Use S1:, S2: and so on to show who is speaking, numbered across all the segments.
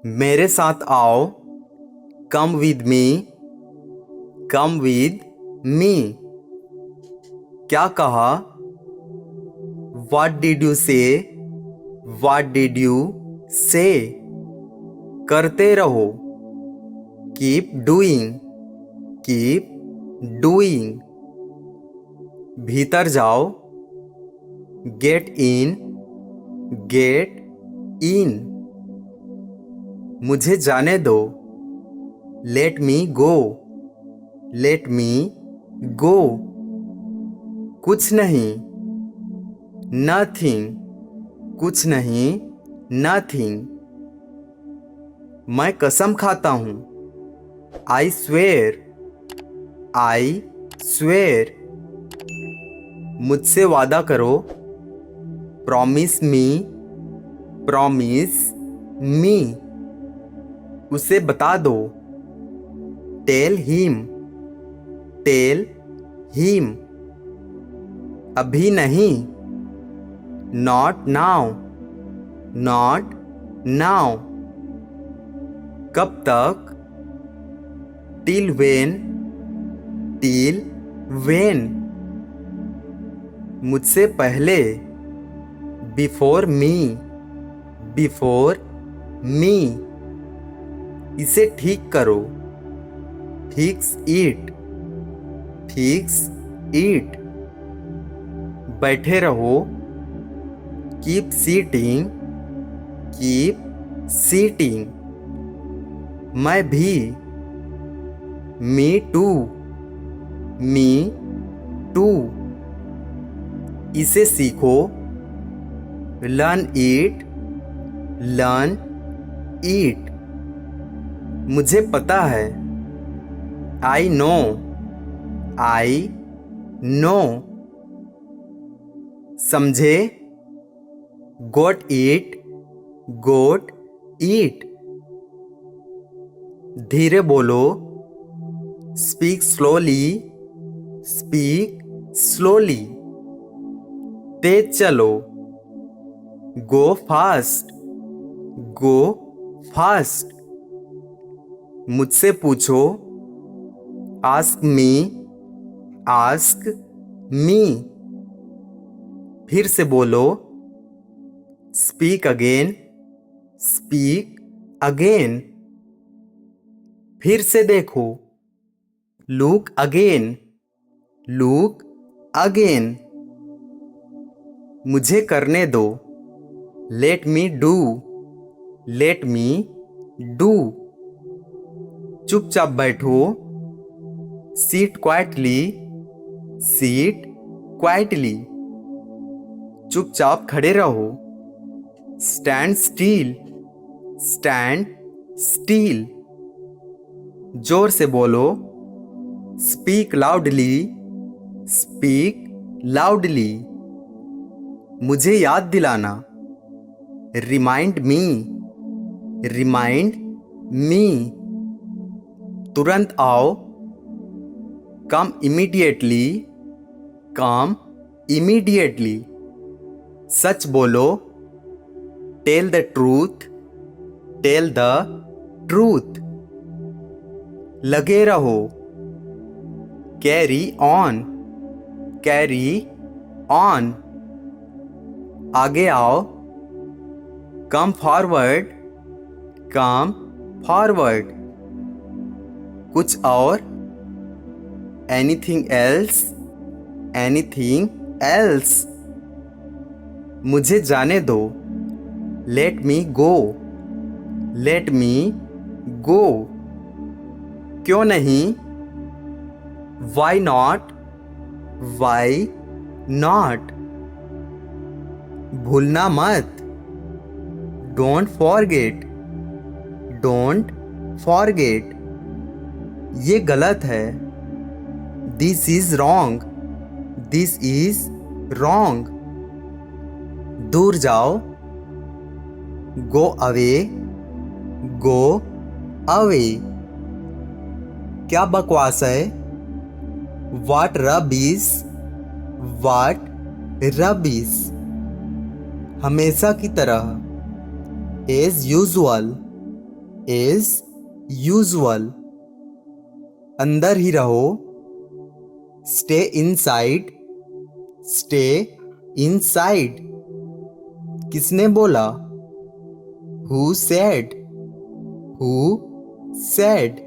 S1: मेरे साथ आओ। Come with me. Come with me. क्या कहा? What did you say? What did you say? करते रहो। Keep doing. Keep doing. भीतर जाओ। Get in. Get in. मुझे जाने दो। Let me go. Let me go. कुछ नहीं। Nothing. कुछ नहीं। Nothing. मैं कसम खाता हूँ। I swear. I swear. मुझसे वादा करो। Promise me. Promise me. उसे बता दो। Tell him. Tell him. अभी नहीं। Not now. Not now. कब तक? Till when. Till when. मुझसे पहले। Before me. Before me. इसे ठीक करो। Fix it. Fix it. बैठे रहो। Keep sitting. Keep sitting. मैं भी। Me too. Me too. इसे सीखो। Learn it. Learn it. मुझे पता है। I know. I know. समझे? Got it. Got it. धीरे बोलो। Speak slowly. Speak slowly. तेज चलो। Go fast. Go fast. मुझसे पूछो। Ask me. Ask me. फिर से बोलो। Speak again. Speak again. फिर से देखो। Look again. Look again. मुझे करने दो। Let me do. Let me do. चुपचाप बैठो। Sit quietly. Sit quietly. चुपचाप खड़े रहो। Stand still. Stand still. जोर से बोलो। Speak loudly. Speak loudly. मुझे याद दिलाना। Remind me. Remind me. तुरंत आओ। Come immediately. Come immediately. सच बोलो। Tell the truth. Tell the truth. लगे रहो। Carry on. Carry on. आगे आओ। Come forward. Come forward. कुछ और? Anything else? Anything else? मुझे जाने दो। Let me go. Let me go. क्यों नहीं? Why not? Why not? भूलना मत। Don't forget. Don't forget. ये गलत है। This is wrong. This is wrong. दूर जाओ। Go away. Go away. क्या बकवास है? What rubbish. What rubbish. हमेशा की तरह। As usual. As usual. अंदर ही रहो, स्टे इनसाइड, स्टे इनसाइड। किसने बोला? Who said, who said.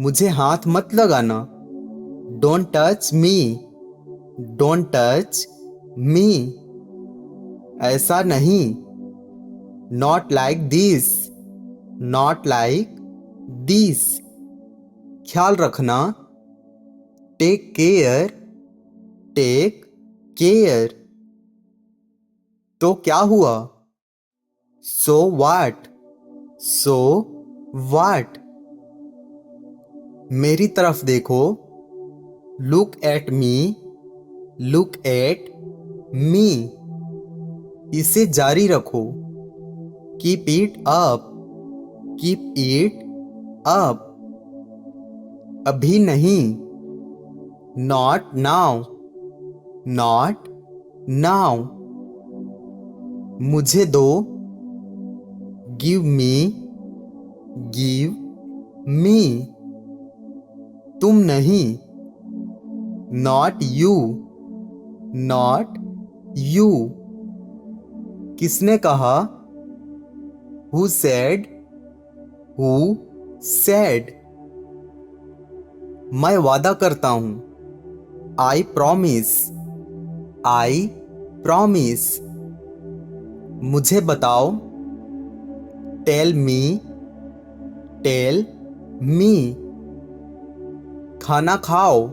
S1: मुझे हाथ मत लगाना, don't touch me, don't touch me. ऐसा नहीं, not like this, not like this. ख्याल रखना, टेक केयर, टेक केयर। तो क्या हुआ? सो वाट, सो वाट। मेरी तरफ देखो, look at me, look at me. इसे जारी रखो, keep it up, keep it up. अभी नहीं, नॉट नाउ, नॉट नाउ। मुझे दो, गिव मी, गिव मी। तुम नहीं, नॉट यू, नॉट यू। किसने कहा? Who said, who said. मैं वादा करता हूं, आई प्रॉमिस, आई प्रॉमिस। मुझे बताओ, टेल मी, टेल मी। खाना खाओ,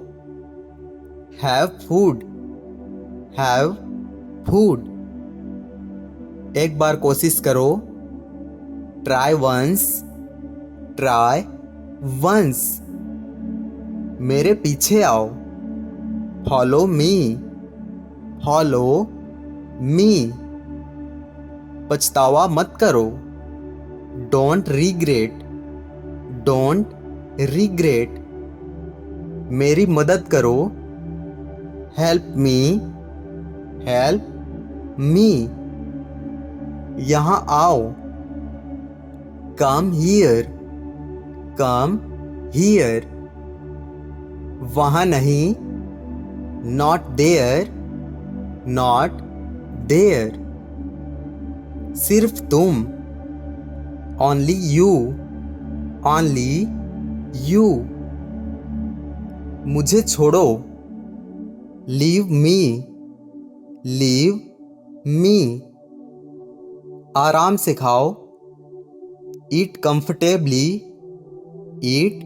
S1: हैव फूड, हैव फूड। एक बार कोशिश करो, ट्राई वंस, ट्राई वंस। मेरे पीछे आओ, फॉलो मी, फॉलो मी। पछतावा मत करो, डोंट रिग्रेट, डोंट रिग्रेट। मेरी मदद करो, हेल्प मी, हेल्प मी। यहाँ आओ, कम हियर, कम हियर। वहाँ नहीं, नॉट देयर, नॉट देयर। सिर्फ तुम, ओनली यू, ओनली यू। मुझे छोड़ो, लीव मी, लीव मी। आराम से खाओ, ईट कंफर्टेबली, ईट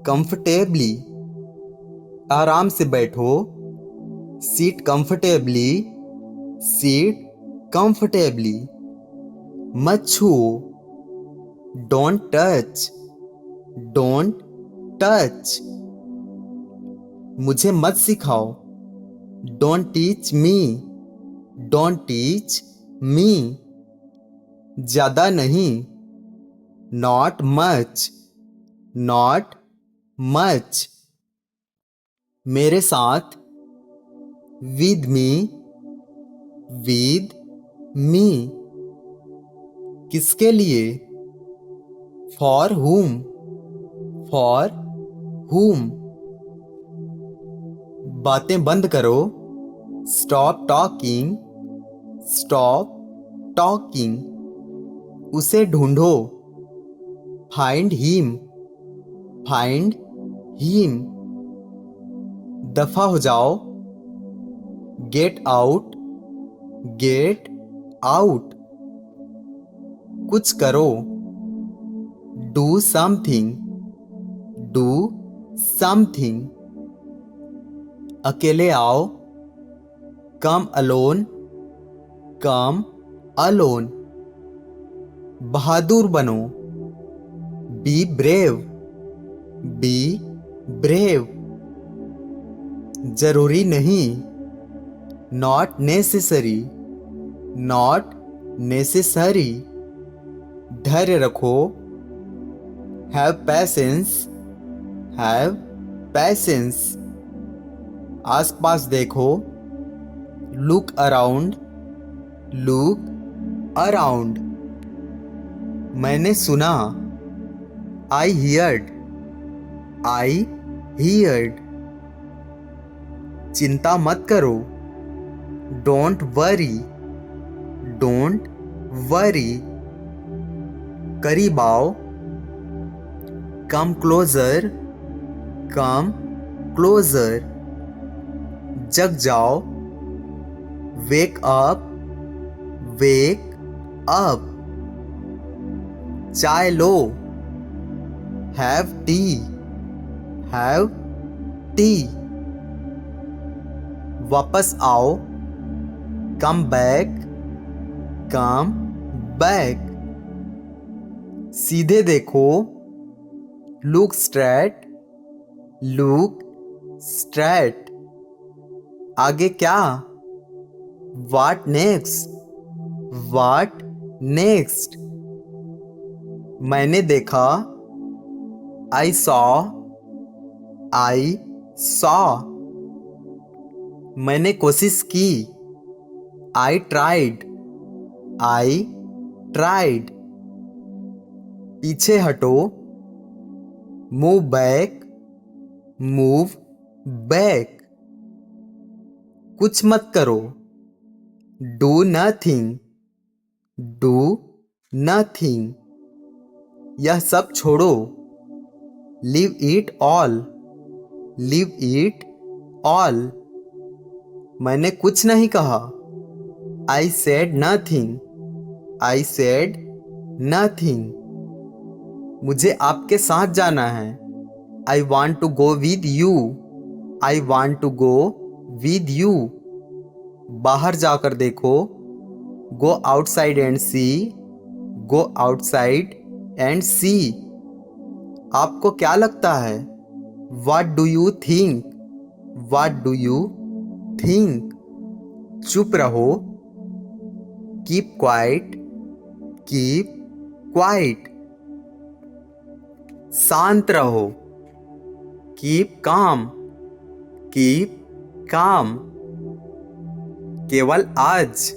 S1: कंफर्टेबली। आराम से बैठो, सीट कंफर्टेबली, सीट कंफर्टेबली। मत छुओ, डोंट टच, डोंट टच। मुझे मत सिखाओ, don't teach me, don't teach me. ज़्यादा नहीं, नॉट मच, नॉट मच। मेरे साथ, विद मी, विद मी। किसके लिए? फॉर हुम, फॉर हुम। बातें बंद करो, स्टॉप टॉकिंग, स्टॉप टॉकिंग। उसे ढूंढो, फाइंड हिम, फाइंड हिम। दफा हो जाओ, गेट आउट, गेट आउट। कुछ करो, डू समथिंग, डू समथिंग। अकेले आओ, कम अलोन, कम अलोन। बहादुर बनो, बी ब्रेव, बी ब्रेव। जरूरी नहीं, नॉट नेसेसरी, नॉट नेसेसरी। धैर्य रखो, हैव पैसेंस, हैव पैसेंस। आसपास देखो, लुक अराउंड, लुक अराउंड। मैंने सुना। I heard. I heard. चिंता मत करो। Don't worry. Don't worry. करीब आओ। Come closer. Come closer. जग जाओ। Wake up. Wake up. चाय लो। Have tea. Have tea. वापस आओ। Come back. Come back. सीधे देखो। Look straight. Look straight. आगे क्या? What next? What next? मैंने देखा। I saw. I saw. मैंने कोशिश की। I tried. I tried. पीछे हटो। Move back. Move back. कुछ मत करो। Do nothing. Do nothing. यह सब छोड़ो। Leave it all. Leave it all. मैंने कुछ नहीं कहा। I said nothing. I said nothing. मुझे आपके साथ जाना है। I want to go with you. I want to go with you. बाहर जाकर देखो। Go outside and see. Go outside and see. आपको क्या लगता है? What do you think? What do you think? चुप रहो। Keep quiet. Keep quiet. शांत रहो। Keep calm. Keep calm. केवल आज।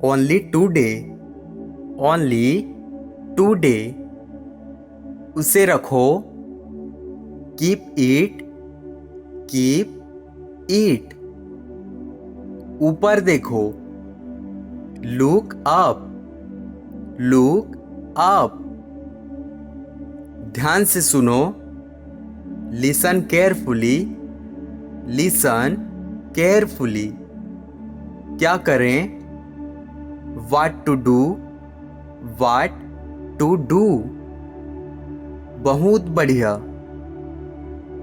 S1: Only today. Only today. उसे रखो। Keep it. Keep it. ऊपर देखो। Look up. Look up. ध्यान से सुनो। Listen carefully. Listen carefully. क्या करें? What to do. What to do. बहुत बढ़िया।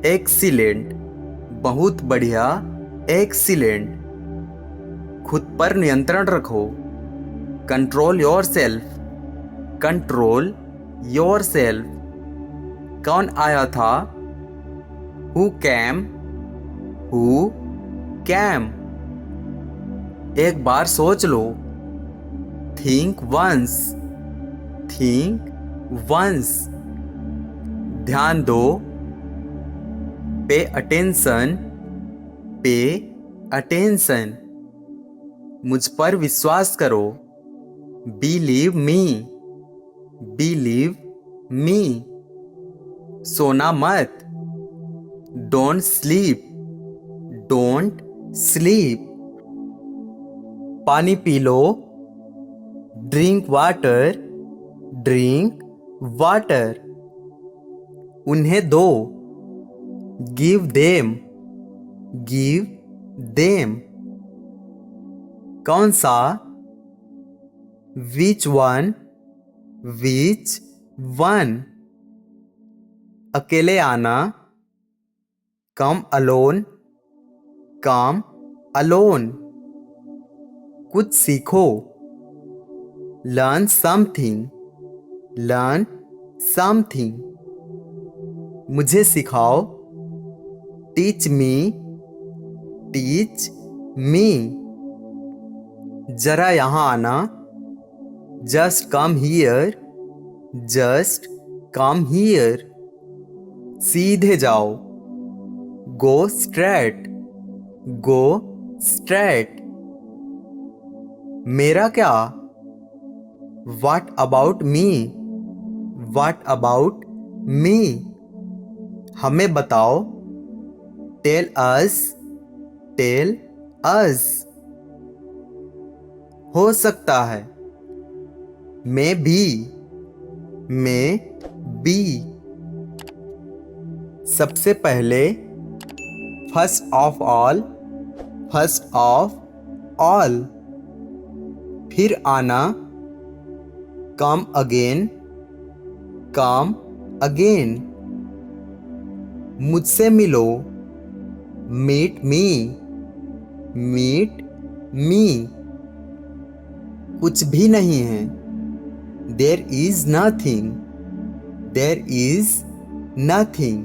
S1: एक्सीलेंट। बहुत बढ़िया। एक्सीलेंट। खुद पर नियंत्रण रखो। Control yourself. Control yourself. कौन आया था? Who came. Who came. एक बार सोच लो। Think once. Think once. ध्यान दो। Pay attention. Pay attention. मुझ पर विश्वास करो। Believe me. Believe me. सोना मत। Don't sleep. Don't sleep. पानी पी लो। Drink water. Drink water. उन्हें दो। Give them. Give them. कौन सा? Which one. Which one. अकेले आना। Come alone. Come alone. कुछ सीखो। Learn something. Learn something. मुझे सिखाओ। Teach me. Teach me. जरा यहां आना। Just come here. Just come here. सीधे जाओ। Go straight. Go straight. मेरा क्या? What about me? What about me? हमें बताओ. Tell us. Tell us. हो सकता है. Maybe. Maybe. सबसे पहले. First of all. First of all. फिर आना. Come again. Come again. मुझसे मिलो. Meet me. Meet me. कुछ भी नहीं है. There is nothing. There is nothing.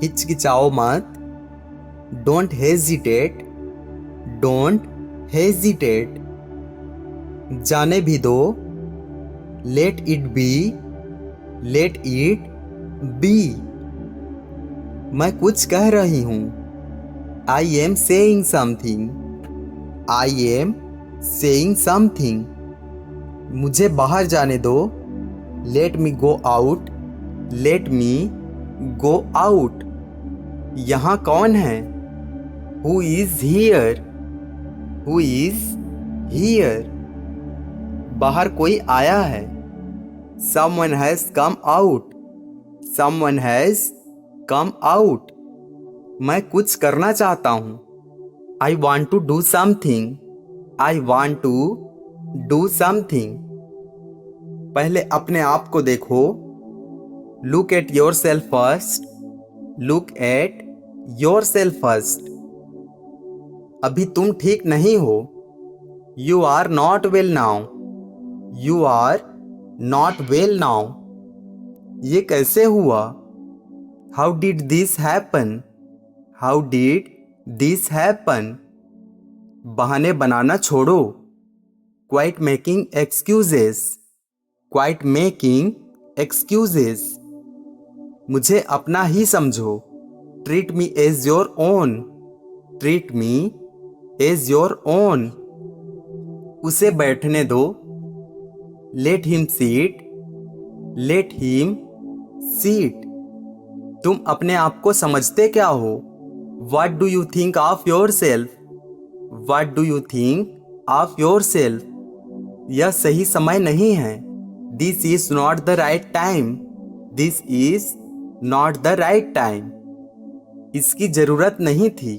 S1: हिचकिचाओ मत. Don't hesitate. Don't hesitate. जाने भी दो. Let it be. Let it be. मैं कुछ कह रही हूँ. I am saying something. I am saying something. मुझे बाहर जाने दो. Let me go out. Let me go out. यहाँ कौन है? Who is here? Who is here? बाहर कोई आया है. Someone has come out. Someone has come out. मैं कुछ करना चाहता हूँ. I want to do something. I want to do something. पहले अपने आप को देखो. Look at yourself first. Look at yourself first. अभी तुम ठीक नहीं हो. You are not well now. You are not well now. ये कैसे हुआ? How did this happen? How did this happen? बहाने बनाना छोड़ो. Quit making excuses. Quit making excuses. मुझे अपना ही समझो. Treat me as your own. Treat me as your own. उसे बैठने दो. Let him sit. Let him sit. तुम अपने आप को समझते क्या हो? What do you think of yourself? What do you think of yourself? यह सही समय नहीं है. This is not the right time. This is not the right time. इसकी जरूरत नहीं थी.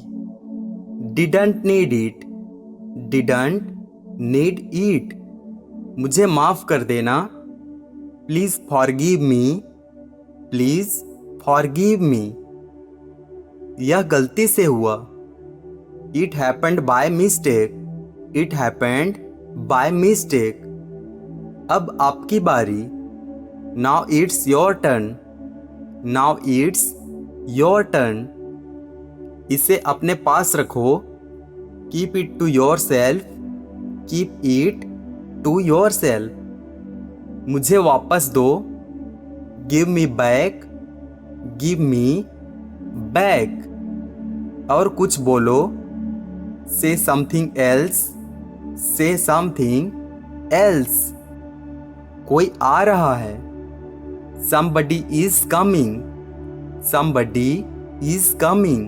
S1: Didn't need it. Didn't need it. मुझे माफ कर देना. Please forgive me. Please forgive me. यह गलती से हुआ. It happened by mistake. It happened by mistake. अब आपकी बारी. Now it's your turn. Now it's your turn. इसे अपने पास रखो. Keep it to yourself. Keep it to yourself. मुझे वापस दो. Give me back. Give me back. और कुछ बोलो. Say something else. Say something else. कोई आ रहा है. Somebody is coming. Somebody is coming.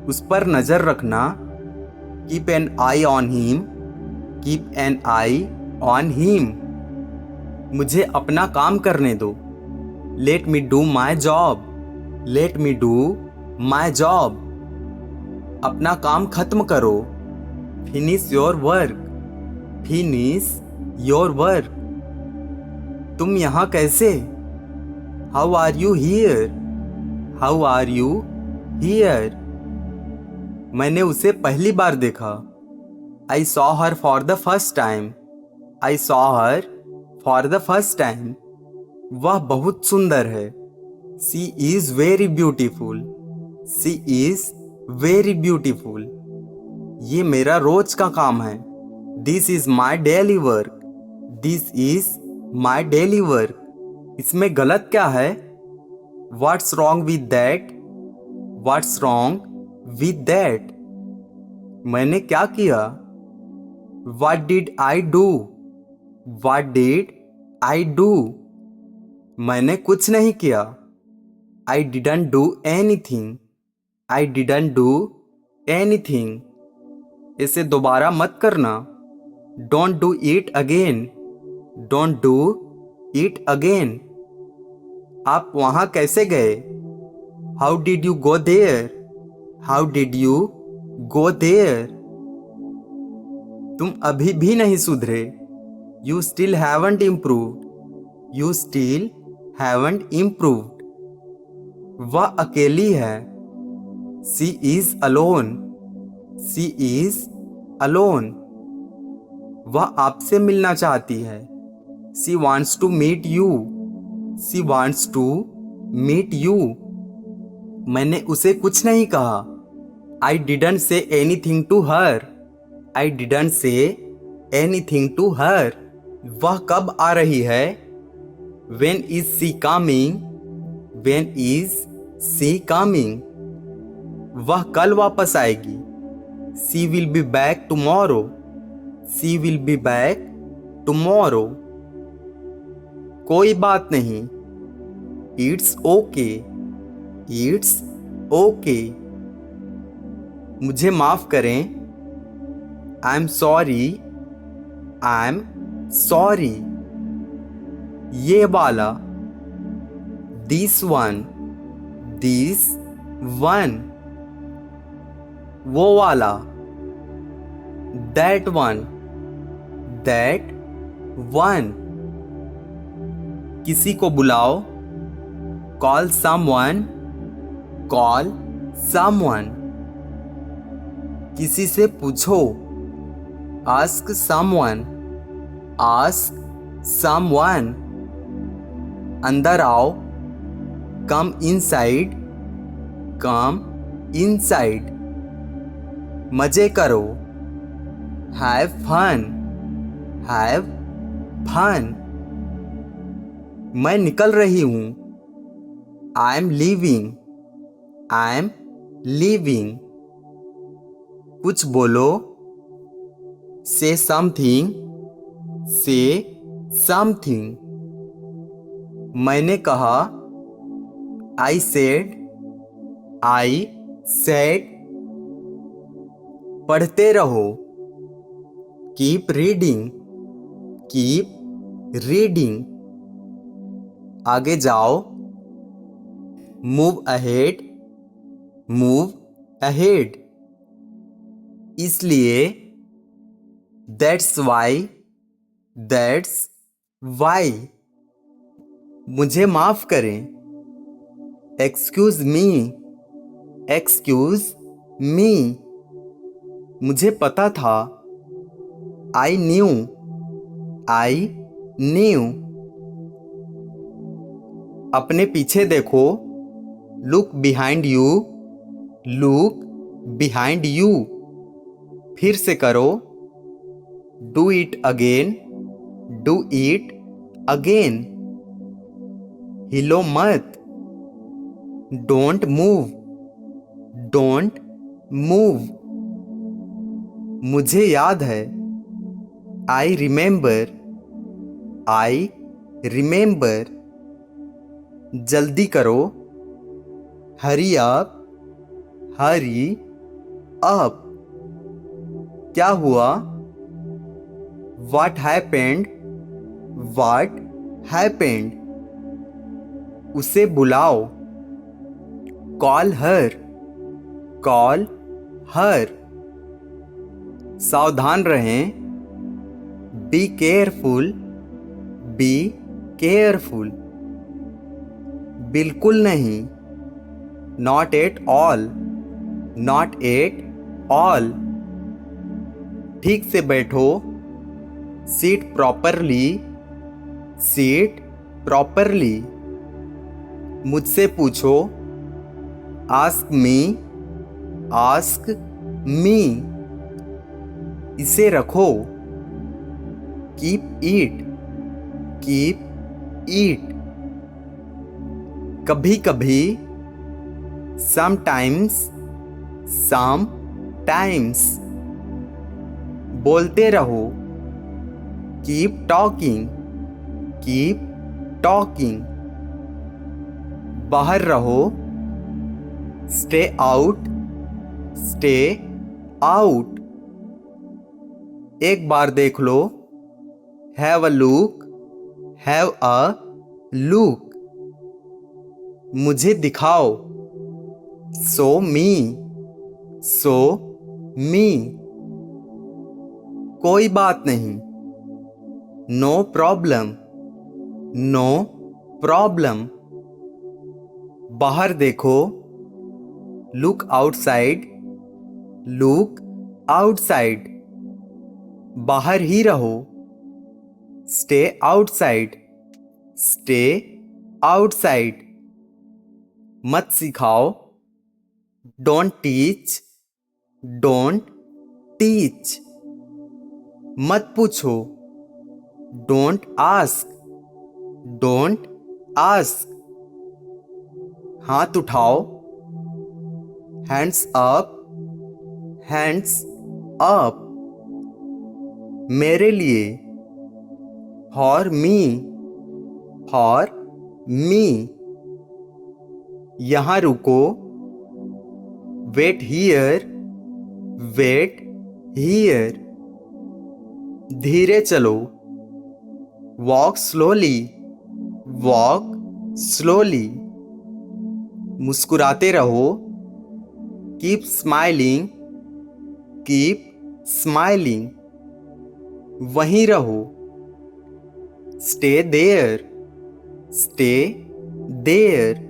S1: उस पर नजर रखना. Keep an eye on him. Keep an eye on him. मुझे अपना काम करने दो. Let me do my job. Let me do my job. अपना काम खत्म करो. Finish your work. Finish your work. तुम यहाँ कैसे? How are you here? How are you here? मैंने उसे पहली बार देखा. I saw her for the first time. I saw her for the first time. वह बहुत सुंदर है. She is very beautiful. She is very beautiful. ये मेरा रोज का काम है. This is my daily work. This is my daily work. इसमें गलत क्या है? What's wrong with that? What's wrong with that? मैंने क्या किया? What did I do? What did I do? मैंने कुछ नहीं किया. I didn't do anything. I didn't do anything. इसे दोबारा मत करना. Don't do it again. Don't do it again. आप वहाँ कैसे गए? How did you go there? How did you go there? तुम अभी भी नहीं सुधरे. You still haven't improved. You still haven't improved. वह अकेली है. She is alone. She is alone. वह आपसे मिलना चाहती है. She wants to meet you. She wants to meet you. मैंने उसे कुछ नहीं कहा. I didn't say anything to her. I didn't say anything to her. वह कब आ रही है? When is she coming? When is she coming? वह कल वापस आएगी. She will be back tomorrow. She will be back tomorrow. कोई बात नहीं. It's okay. It's okay. मुझे माफ करें. I'm sorry. I'm sorry. ये वाला. This one. This one. वो वाला. That one. That one. किसी को बुलाओ. Call someone. Call someone. किसी से पूछो. Ask someone. Ask someone. अंदर आओ. Come inside. Come inside. मजे करो. Have fun. Have fun. मैं निकल रही हूँ. I am leaving. I am leaving. कुछ बोलो. Say something. Say something. मैंने कहा. I said. I said. पढ़ते रहो. Keep reading. Keep reading. आगे जाओ. Move ahead. Move ahead. इसलिए. That's why. That's why. मुझे माफ करें. Excuse me. Excuse me. मुझे पता था. I knew. I knew. अपने पीछे देखो. Look behind you. Look behind you. फिर से करो. Do it again. Do it again. हिलो मत. Don't move. Don't move. मुझे याद है. I remember. I remember. जल्दी करो. Hurry up. Hurry up. क्या हुआ? What happened? What happened? उसे बुलाओ. Call her. Call her. सावधान रहें. Be careful. Be careful. बिल्कुल नहीं. Not at all. Not at all. ठीक से बैठो. Sit properly. Sit properly. मुझसे पूछो. Ask me. Ask me. इसे रखो. Keep it. Keep it. कभी कभी. Sometimes. Sometimes. बोलते रहो. Keep talking, keep talking. बाहर रहो, स्टे आउट, स्टे आउट। एक बार देख लो, have a look, have a look. मुझे दिखाओ, शो मी, शो मी। कोई बात नहीं, नो प्रॉब्लम, नो प्रॉब्लम। बाहर देखो, लुक आउटसाइड, लुक आउटसाइड। बाहर ही रहो, स्टे आउटसाइड, स्टे आउटसाइड। मत सिखाओ, डोंट टीच, डोंट टीच। मत पूछो, डोंट आस्क, डोंट आस्क। हाथ उठाओ, हैंड्स अप, हैंड्स अप। मेरे लिए, फॉर मी, फॉर मी। यहाँ रुको, वेट हियर, वेट हियर। धीरे चलो, वॉक स्लोली, वॉक स्लोली। मुस्कुराते रहो, कीप स्माइलिंग, कीप स्माइलिंग। वहीं रहो, स्टे देयर, स्टे देयर।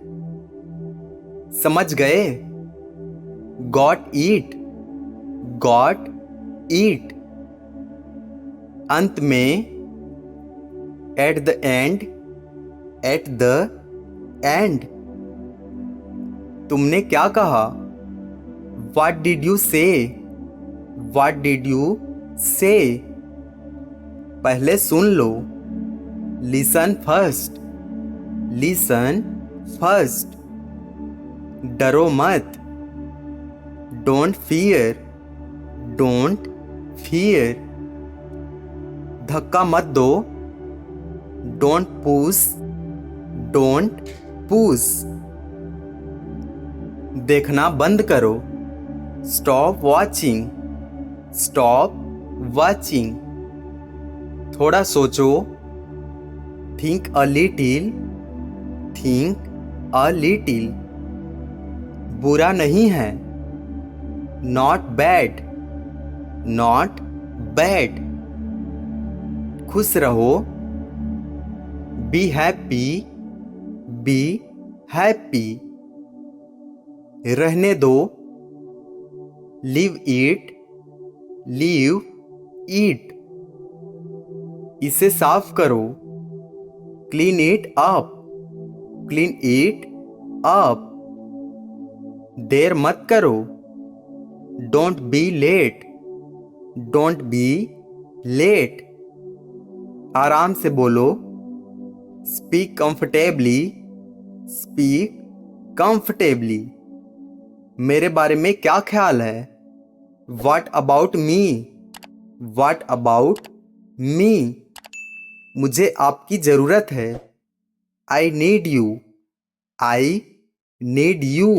S1: समझ गए? Got it, got it. अंत में, at the end, at the end. तुमने क्या कहा? What did you say? What did you say? पहले सुन लो, लिसन फर्स्ट, लिसन फर्स्ट। डरो मत, डोंट फियर, डोंट फियर। धक्का मत दो, डोंट पुश, डोंट पुश। देखना बंद करो, स्टॉप वॉचिंग, स्टॉप वॉचिंग। थोड़ा सोचो, think a little, think a little. बुरा नहीं है, नॉट बैड, नॉट बैड। खुश रहो, बी हैप्पी, बी हैप्पी। रहने दो, लीव इट, लीव इट। इसे साफ करो, clean it up, clean it up. देर मत करो, don't be late, don't be late. आराम से बोलो, स्पीक कंफर्टेबली, स्पीक कंफर्टेबली। मेरे बारे में क्या ख्याल है? What about me? What about me? मुझे आपकी ज़रूरत है, I need you, I need you।